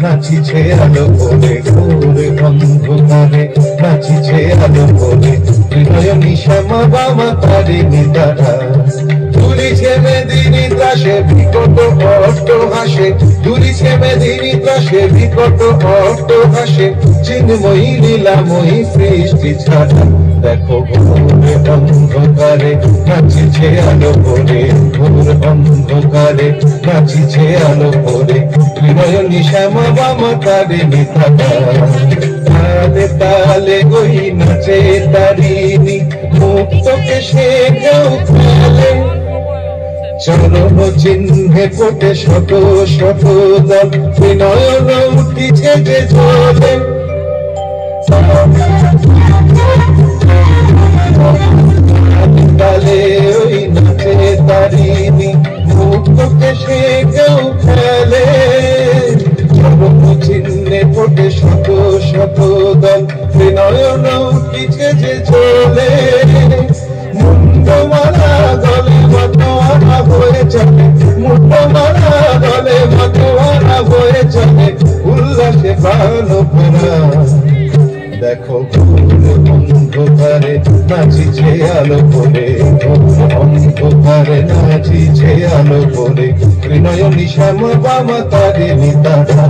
নাচিছে আলো করে ঘোর অন্ধকারে, নাচিছে আলো করে হৃদয়নী শ্যামা বামা তারিণী তারা। দুলিছে মেদিনী ত্রাসে বিকট অট্ট হাসে, দুলিছে মেদিনী ত্রাসে বিকট অট্ট হাসে, চিন্ময়ী লীলাময়ী সৃষ্টি ছাড়া। দেখো ঘোর অন্ধকারে নাচিছে আলো করে, ঘোর অন্ধকারে নাচিছে আলো করে হৃদয়নী শ্যামা বামা তারিণী তারা। তালে তালে গই নাচে তারিণী, মুক্তকে সে কেউ খেলে, চরণ চিহ্নে ফোটে শত শত দল, বিনয়ন উঠিছে যে ঝোলে। তালে ওই নাচে তারিণী, মুক্তকে সে কেউ খেলে, চরণ চিহ্নে ফোটে শত শত দল, বিনয়ন উঠিছে যে ঝোলে। মুন্ডমালা দলে মতোয়ারা হয়ে চলে, মুন্ডমালা দলে মতোয়ারা হয়ে চলে, উল্লাসে প্রাণ ভরা। দেখো ঘোর অন্ধকারে নাচিছে আলো করে, ঘোর অন্ধকারে নাচিছে আলো করে হৃদয়নী শ্যামা বামা তারিণী তারা।